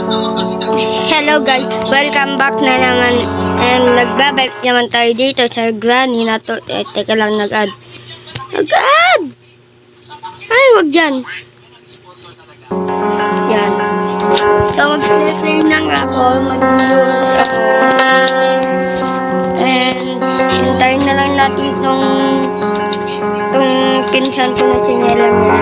Hello guys, welcome back na naman. And nagbabalik naman tayo dito sa granny na to. Teka lang, nag-add. Ay, wag dyan. Yan. So, mag-play na nga ako. Mag-news ako. And, hintayin na lang natin tong pinsan ko na sinela niya.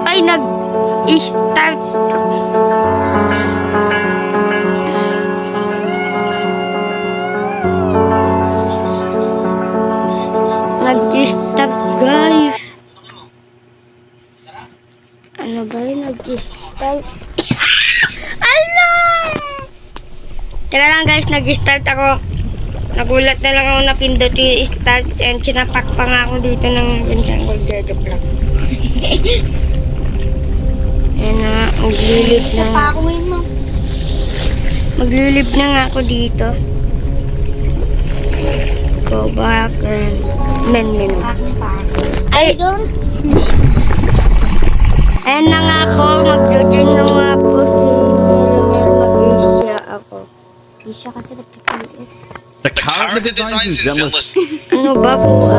Ay, nag-start. Nag-start, guys. Ano ba yun? Nag-start. Ano? Teka lang, guys. Nag-start ako. Nagulat na lang ako na pindot yung start and sinapak pa nga ako dito ng Vincent Goldedo Block. Ayan na nga, maglilib na nga. Maglilib na nga ako dito. Go back and men. I don't sleep. Ayan na nga po, mag-join na nga po si mag-isya ako. Isya kasi is. The car designs is endless. Ano ba po?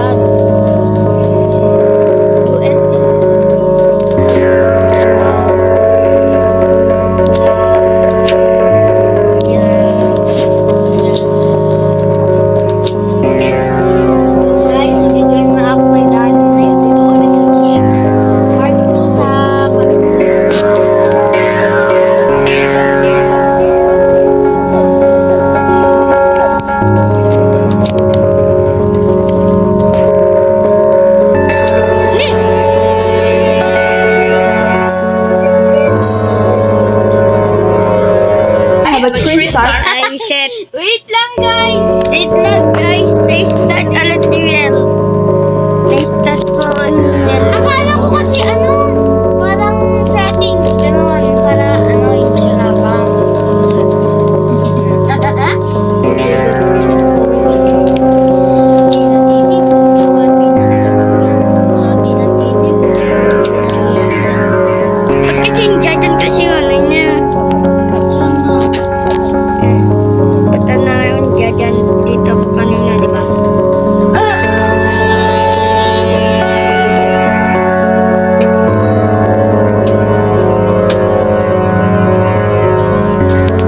Wait lang, guys. Please start alat ni Mel. Please start po ni Mel. Akala ko kasi parang settings, gano'n. Para yung siya habang. Kasi dyan kasi ano niya. Dyan dito kanina, di ba?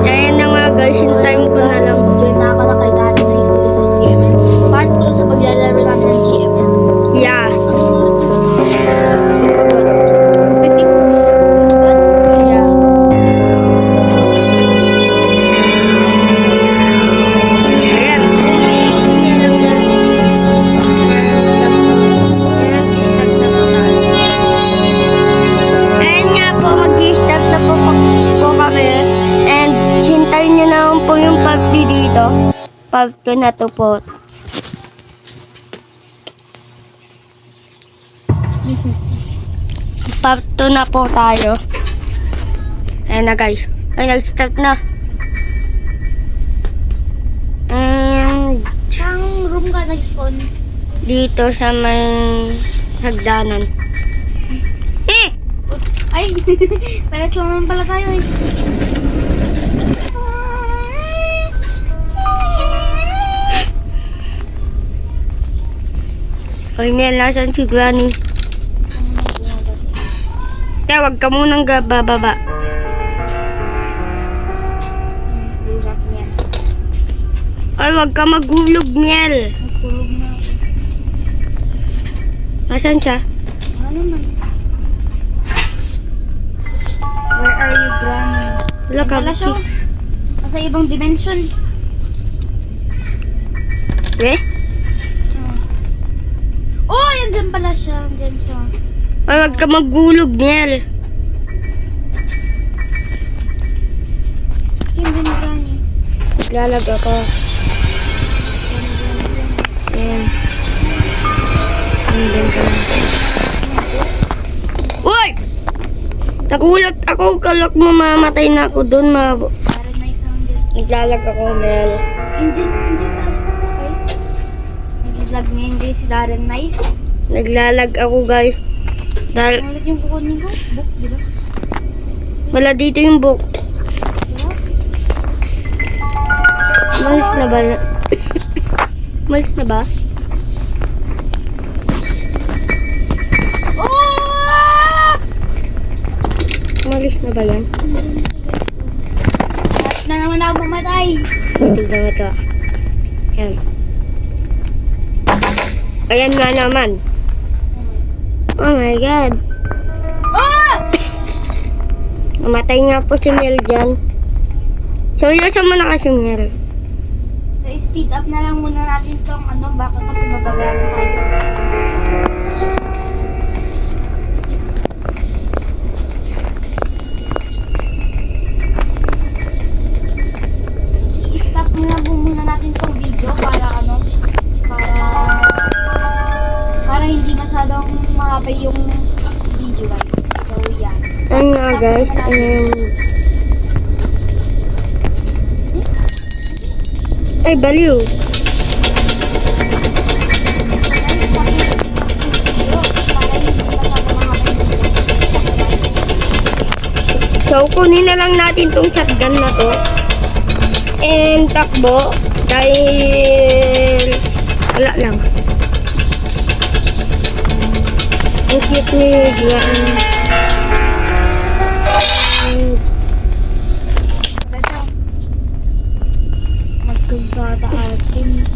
Yan na nga guys, yung time ko na lang. Join na ako na kay Daddy na sila sa GMM. Part 2 sa paglalaro namin ng GMM. Yeah. Part 2 na to po. Part 2 na po tayo. Ayan na guys. Ay, nag-start na. And Saan room ka nag-spawn? dito sa may hagdanan. Ay, pares lang naman pala tayo eh. Ay, Mel, nasan si Granny? Kaya wag ka munang bababa. Burak. Ay, wag ka maghulog, Miel. Nagkulog na ako. Asan siya? Ano naman? Where are you, Granny? Wala ka, Wala siya. Nasa ibang dimension. Eh? Oh, yan pala siya. Diyan siya. Ay, wag ka magulog, Niel. Yan din, Granny. Lalag ako. Ayan. Ayan ka. Uy! Nagulat ako. Kalak mo mamatay na ako doon. Parang may sound din. Naglalag ako, Mel. Engine pala siya. Okay. Nag-vlog ngayon guys si Darren Nice. Naglalag ako, guys. Dahil Ulit yung kukunin ko. Book, di ba? wala dito yung book. Diba? Malis na ba? Malis na ba? Oh! Malis na ba yan? At na naman ako mamatay. Tignan mo ito. Ayan. Ayan nga naman. Oh my God. Oh! Namatay nga po si Mel dyan. So, yun mo na kasi Mel. So, speed up na lang muna natin tong ano, baka kasi mabagalan tayo. I-stop muna natin tong video para ano, para hindi masyadong mahaba yung video guys. So, yeah. So, Ayan nga stop guys. muna natin. Ay, baliw. So, kunin na lang natin tong shotgun na to. And takbo. Dahil wala lang. Ang cute ni Gian. Magkagataas.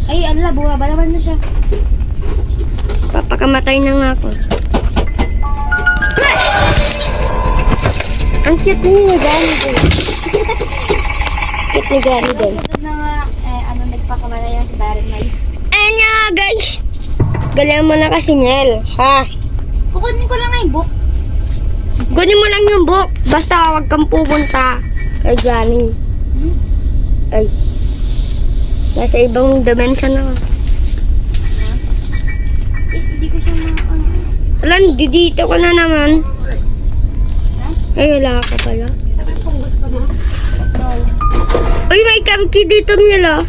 Ay, ano la, bumaba naman na siya. Papakamatay na nga ako. Ang cute ni Gani din. Cute ni Gani din. Sunod na nga, ano, nagpakamala yan si Darren Nice. Ayan nga guys. Galing mo na kasi Mel. Ha? Kukunin ko lang nga yung book. Kunin mo lang yung book. Basta huwag kang pupunta kay Johnny. Ay. Nasa ibang dimension ako. Is, hindi ko siya Alam, dito ko na naman. Ay, wala ka pala. Punggas ka na? No. Uy, may kamki dito Mel.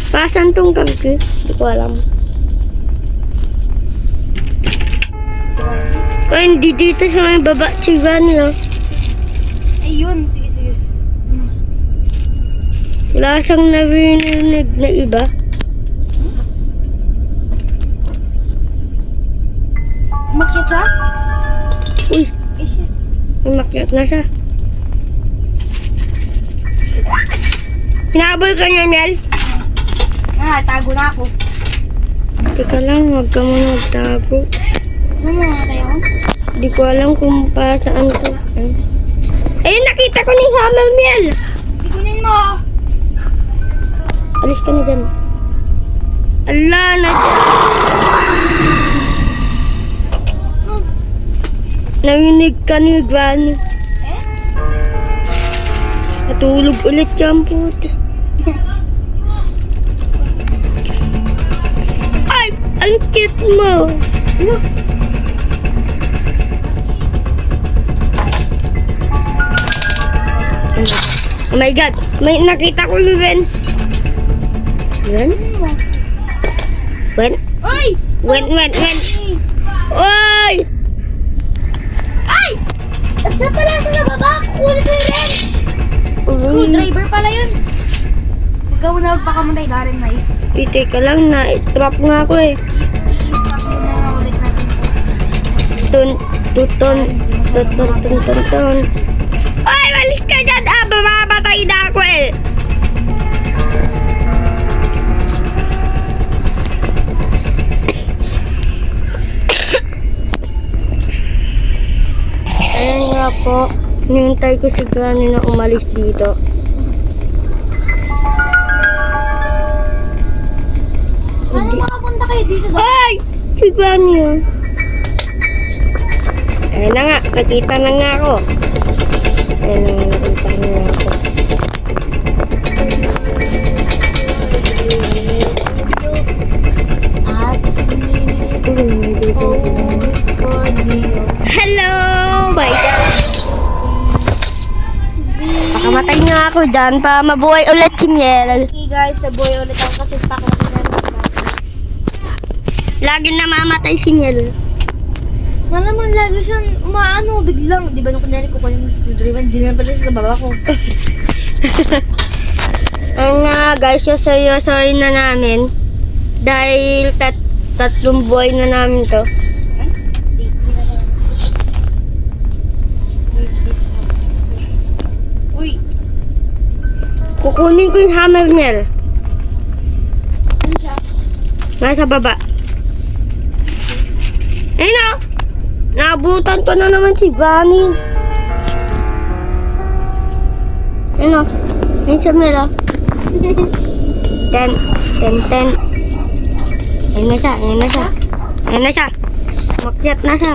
Pasan tong kamki? Hindi ko alam. Uy, hindi dito sa may baba. Si Johnny Ayun, sige, sige. Wala siyang narinig na iba. Umakyat siya? Uy, Eh, shit. umakyat na siya. Hinabol ka niya, Mel? Tago na ako. Teka lang, huwag ka muna magtago. Gusto mo mamatay ako? Hindi ko alam kung pa saan to. Ay. Ayun, nakita ko ni Hamel, Mel! Ikunin mo! Alis ka na dyan. Ala, narinig ka ni Granny. Natulog ulit yan, puto. Ay, ang cute mo. Oh my God, may nakita ko yung Wen. Wen? Wen? Ay! Wen. Oy! Ay! At saan pala siya sa baba? Kukunin ko yung wrench! Screwdriver pala yun. Ikaw na magpakamatay, Darren Nice. Tite ka lang na, drop nga ako eh. I-stop muna nga ulit natin ito. Tun. Ay, malis ka dyan! Mamamatay na ako eh! po. Nihintay ko si Granny na umalis dito. Paano makapunta kayo dito? Ay! Si Granny yun. Ayun na nga, nakita na nga ako. Ayun na nga, nakita na nga ako. Hello! My God! Pakamatay nga ako dyan para mabuhay ulit si Miel. Okay guys, saboy ulit ako kasi pakuha na ng gatas. Lagi namamatay si Miel. Wala naman lagi siyang umaano, biglang. Di ba nung kunyari ko yung screwdriver, hindi naman pala siya sa baba ko. Ang nga guys, sasayosoy na namin. Dahil tatlong buhay na namin to. Uy! Kukunin ko yung hammer, Miel. Nasa baba. Ayun na! Naabutan ko na naman si Granny. Ayun na. Ayun siya, Miel, ah. 10. Ayun na siya, ayun na siya. Ayun na siya. Makyat na siya.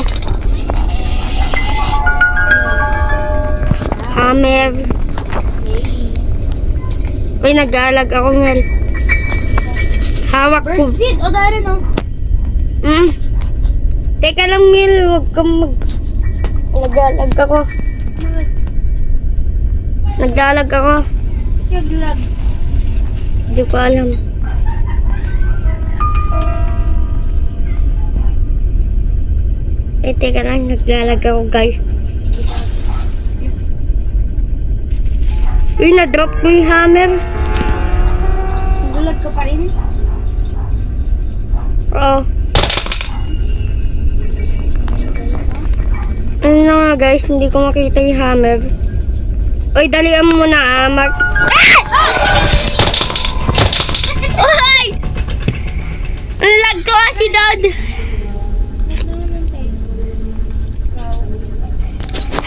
Hammer. Uy, nag-aalag ako, Miel. Hawak ko. Birdseed! O dari no? Teka lang, Miel. Huwag kang nag-aalag ako. Nag-aalag ako. Yung glove. Hindi ko alam. Teka lang. Nag-aalag ako, guys. Uy, na-drop ko yung hammer. Nagulag ka pa rin? Oo. Ano na nga guys, hindi ko makita yung hammer. Uy, dalian mo na, Mark. Uy! Ang lag ko si Dad.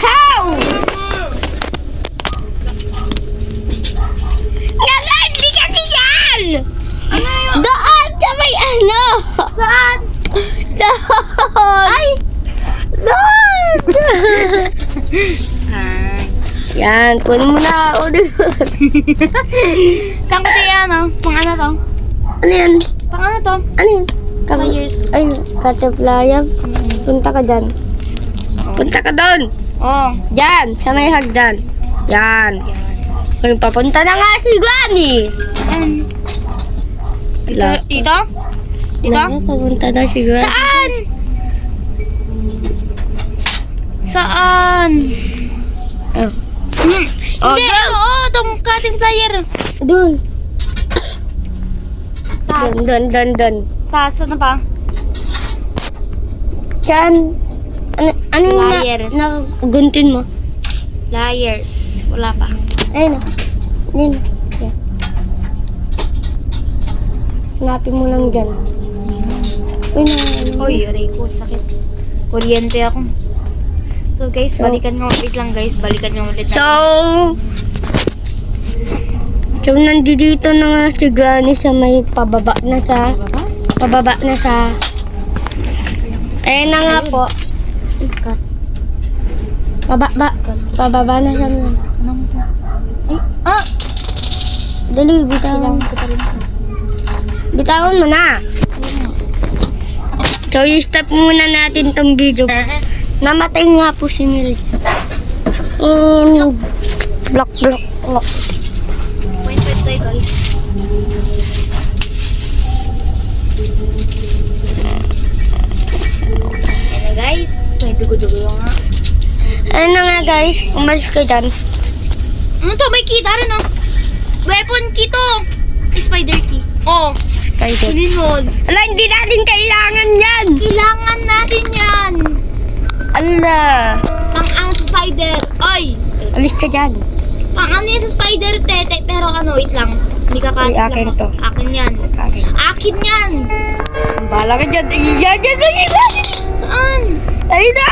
How? Hindi kasi yan! Ano yun? Doon sa may ano! Saan? Doon! Ay! Doon! Yan, kunin mo na. Saan ko tayo ano? Pang ano to? Ano yan? Pang ano to? Ano yan? Pliers. Ay, kateplayag. Punta ka dyan. Punta ka doon. Oh. Dyan, sa may hagdan. Yan. Kung papunta na nga si Granny. Saan? Dito? Wala. Dito? Dito? Papunta na si Granny. Saan? Saan? Oh. Hindi, oo, itong cutting plier. Doon. Tas. Doon. Tas, ano pa? Dyan. Ano yung Pliers. guntin mo? Pliers. Wala pa. Ayun na. Ayun. Yan. Hanapin mo lang dyan. Uy, Uy, aray ko, sakit. Kuryente ako. So guys, balikan nga ulit lang guys. Balikan nga ulit. So, nandito na nga si Granny sa may pababa na sa... Pababa na sa... Ayun na nga po. Cut. Pababa na siya. Ano mo to? Ay, ah! Dali, bitawan. Kailangan ko pa rin. Bitawan mo na. So, i-stop muna natin tong video. Namatay nga po si Mil. Block. Wait tayo guys. Ayan na guys. May dugo-dugo nga. Ayun na nga guys, umalis ka dyan. Ano to? May key. Tara no? Weapon key to. Spider key. Oh. Spider. Sinunod. Ala, hindi natin kailangan yan. Kailangan natin yan. Ala. Pang-ang sa spider. Ay! Alis ka dyan. Pang-ano yan sa spider, tete. Pero ano, wait lang. Hindi ka Ay, akin to. Akin yan. Okay. Akin yan. Bala ka dyan. Yan. Saan? Ayun na.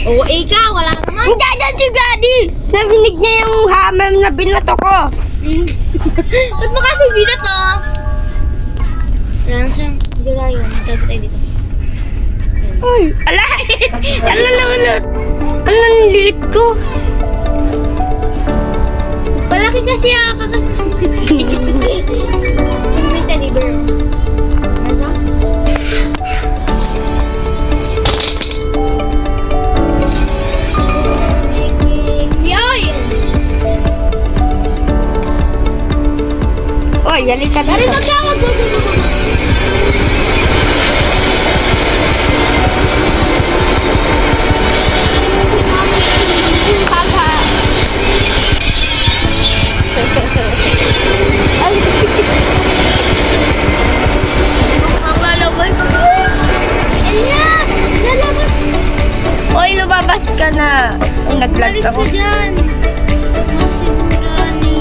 Oo, ikaw, wala ka naman. Ang dyan si Daddy! Nabinig niya yung hammer na binato ko. Ba't mo kasi binat to? Wala na siya. Hindi na yun. Dito tayo dito. Uy, alay! Alalulot! Ang liit ko. Palaki kasi may teddy bear. Nasa? Yoy! Uy, halika Dari dito. magkawag mo. Papa. Ay, Mama, boy. Ayan! Lalabas! Uy, lumabas ka na. Ay, nag-vlog Malis ako. ka dyan! Masigurani!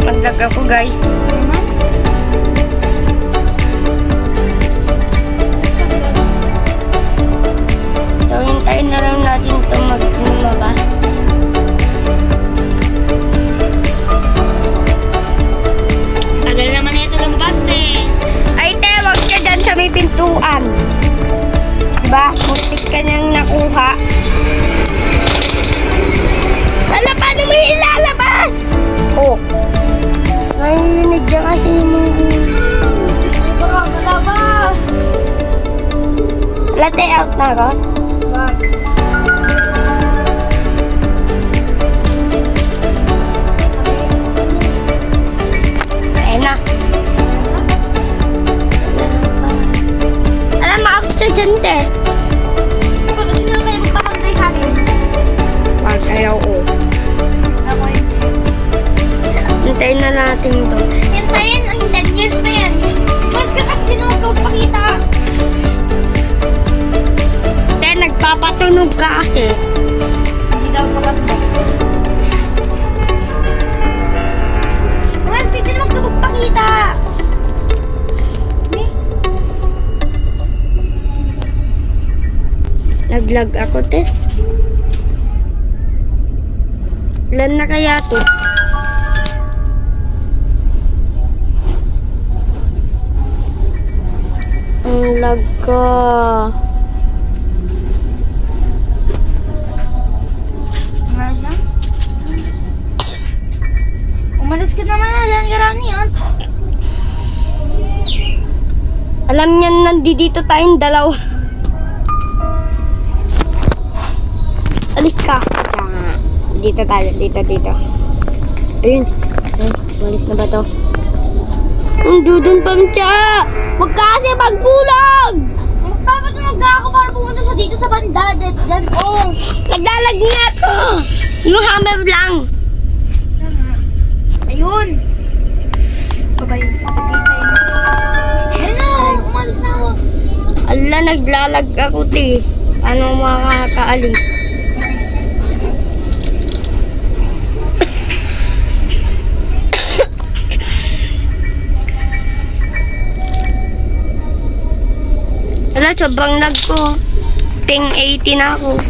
Mag-vlog ako, guys. So, hintayin na lang natin ito lumabas. Tagal naman ito lumabas eh. Ay, te, wag ka dyan sa may pintuan. Diba? Muntik ka niyang nakuha. Ala, paano mo ilalabas? Oh. Narinig niya kasi yung mga... Ay, baka malabas! Latte out na ako. Ayun na. Alam, maakit siya dyan, te. Sino kayo magpapantay sa akin? Wag, ayaw ko. Ako hindi. Hintayin na natin ito. Hintayin, ang 10 years na yan. Mas ka kasi din ako pakita. Te, nagpapatunog ka kasi. Hindi daw kapatid. Mas hindi naman ka magpakita. Nag-vlog ako, te. Ilan na kaya to? Ang lag ko. Marla? Umalis ka naman na lang, Garani, yan. Alam niyan, nandito tayong dalawa. Alis ka. Tsaka, dito tayo, dito. Ayun. Ayun, balik na ba to? Ang dudun pa siya! Huwag ka kasi magbulag! Magpapatunog ako para pumunta sa dito sa banda. Diyan, oh. Naglalag nga to! Yung hammer lang. Ayun. Babay. Ayun na, umalis na ako. Ala, naglalag ako, te. Ano makakaalis? Ala, sobrang lag ko. Ping 80 na ako.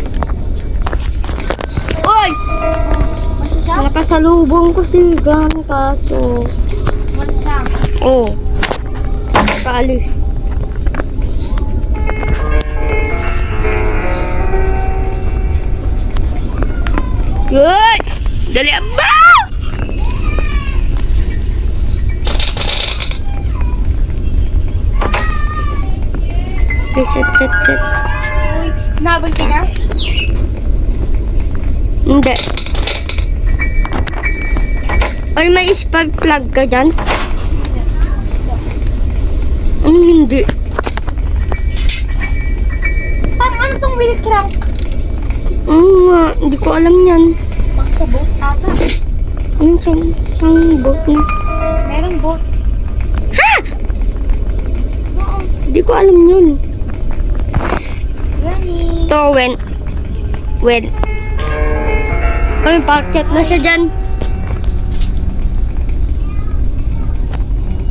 Uy! Umalis siya? Nakasalubong ko si Gang kaso. Umalis siya. Oh. Nakaalis. Good! Dali ba? Chat. Uy, nabal ka na? Hindi. Or may spark plug ka dyan? Anong hindi? Parang ano tong wheel crank? Nga, hindi ko alam yan. Baka sa boat ata. Anong sang boat na? Merong boat. Ha! Oo. Hindi ko alam yun. Gani. So, when? Ay, parket na siya dyan.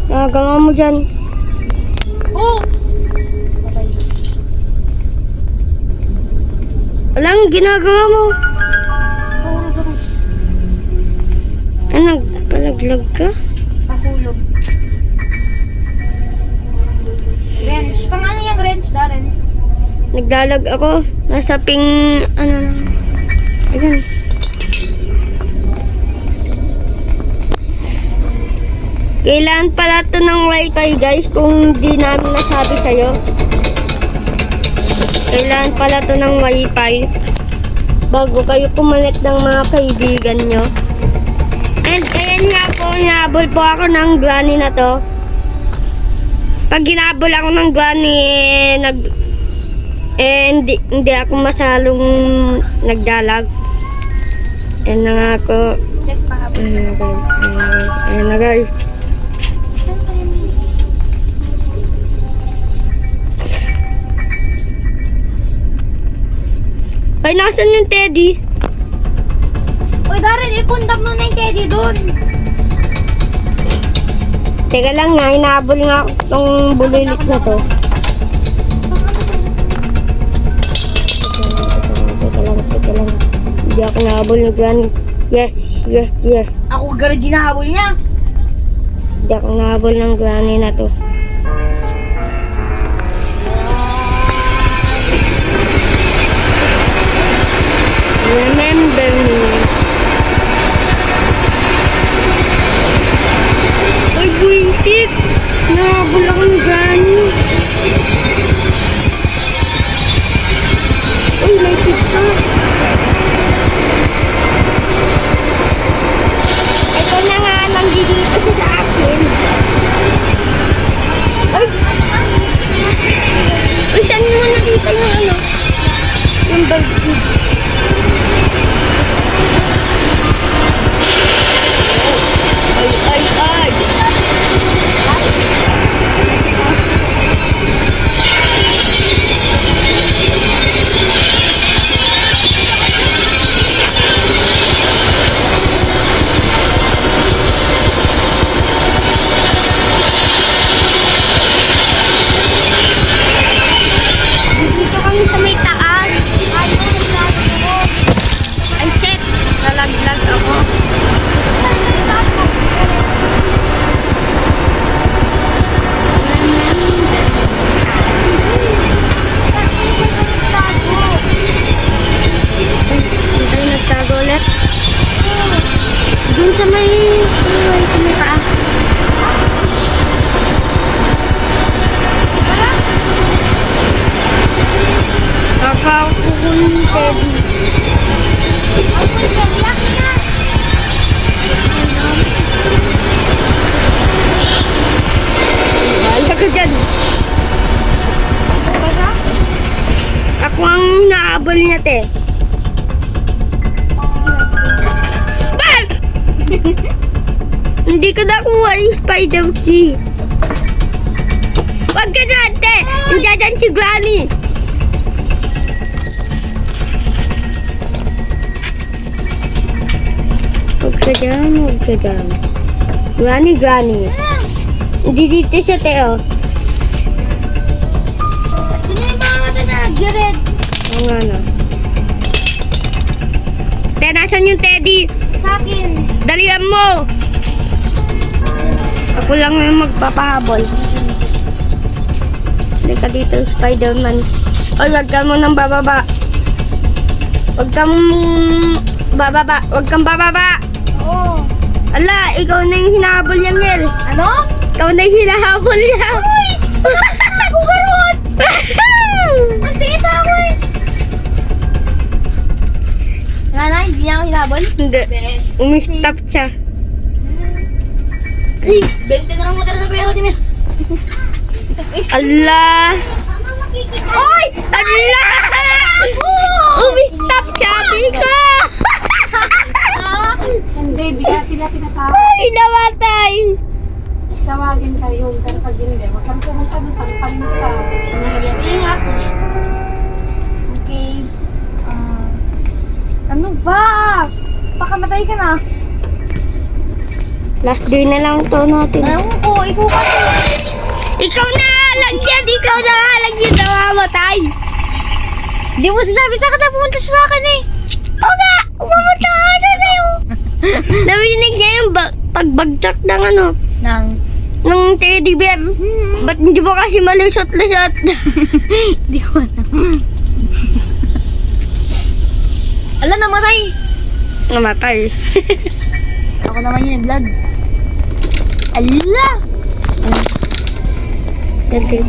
Nagagawa mo dyan. Oh! Babay. Walang ginagawa mo. Nagpalaglag ka? Pahulog. Wrench. Pang ano yung wrench, Darren? Naglalag ako. Nasa ping... Ano na. Ayan. Kailangan pala to ng wifi guys kung di namin nasabi sa'yo. Kailangan pala to ng wifi bago kayo pumalit ng mga kaibigan nyo. And ayan nga po, hinabol po ako ng granny na to. Pag hinabol ako ng granny, hindi ako masalong nagdalag. Ayan na nga ako. Check pa ka. Ayan na guys. Ay, nasan yung teddy? Uy, Darren, ipundak mo na yung teddy doon. Teka lang nga, hinabol nga ako tong bulilit na to. Teka lang. Hindi ako nahabol ni Granny. Yes. Ako agad ginahabol niya. Hindi ako nahabol ng Granny na to. Remember me. Ay, buisit! Nahabol ako ng Granny. Uy, may pizza. Ito na nga, nandito siya sa akin. Uy, saan mo nakita yung ano? Yung bird. Ay. Dito kami sa may taas. Ay, shit. Nalaglag ako. Ay, nagtago ulit. Doon sa may paa. Kakakukun teddy. Bahala ka dyan. Ako ang inaabol niya, te. Bak! Hindi ko nakuha yung spider key. Huwag ka dyan, te! Nandiyan dyan si Granny. Huwag ka dyan. Granny. Hindi dito siya, te, oh. Yun yung mga mata na, Jared. Oo nga, no. Te, nasan yung teddy? Sa akin. Dalihan mo! Ako lang yung magpapahabol. Hindi ka dito, Spider-Man. Oy, wag ka mo nang bababa. Wag kang bababa. Oo. Ala, ikaw na yung hinahabol niya, Mel. Ano? Ikaw na yung hinahabol niya. Uy! Saan ako karoon? Nandito ako eh. Nanay, hindi niya ako hinabol? Hindi. Umistop siya. Ay, 20 na lang matara sa pera, Timel. Ala! Oy! Ala! Umistop siya, Bika! Hindi, bigatin natin na tao. Ay, namatay! Tawagin kayo, pero pag hindi, huwag kang pumunta doon, sampalin kita. Ingat. Okay. Ano ba? Pakamatay ka na. Last day na lang to natin. Ayaw ko, ikaw kasi. Ikaw na lagyan! Namamatay! Di mo sinabi sa akin na pumunta siya sa akin eh. Oo nga! Pumunta ka na sa'yo! Narinig niya yung pagbagsak ng ano, ng teddy bear. Ba't hindi mo kasi malusot-lusot? Hindi ko alam. Ala, namatay. Namatay. Ako naman yung nag-vlog. Ala! Pwede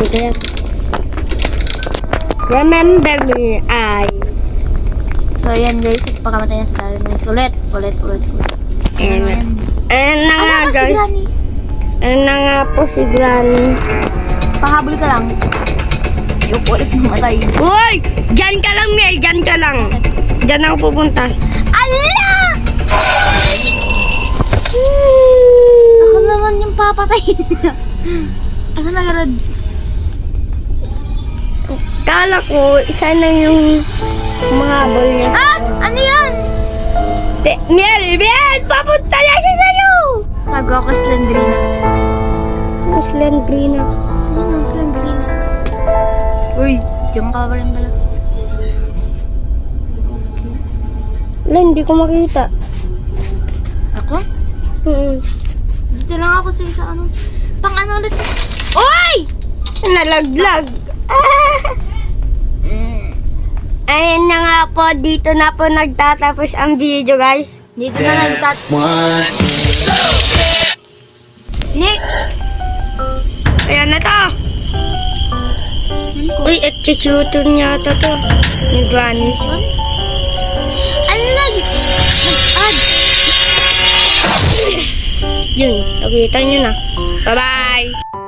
kaya. Remember me, So, ayan guys. Pagkamatay niya sa tayo guys. Ulit. And na nga Ano si guys. Granny? And na nga po si Granny. Pahabol ka lang. Yung ulit namatay. Uy! Diyan ka lang, Mel. Diyan ka lang. Diyan ako pupunta. Ala! Ako naman yung papatayin niya. Asa na Rod? Kala ko, isa na yung mga habol niya. Ah! Ano yan? Mel! Papunta na siya sa'yo! Tago ako Slendrina. Slendrina. Slendrina. Uy, diyan ka pa rin pala. Wala, hindi ko makita. Ako? Dito lang ako sa isa ano. Pang ano ulit? Uy! Nalaglag. Ayun na nga po, dito na po nagtatapos ang video, guys. Dito na Nick! Ayan na to. Uy, executor niya to. Ni Granny. Ano nag-ads? Yun, nakita niyo na. Bye-bye!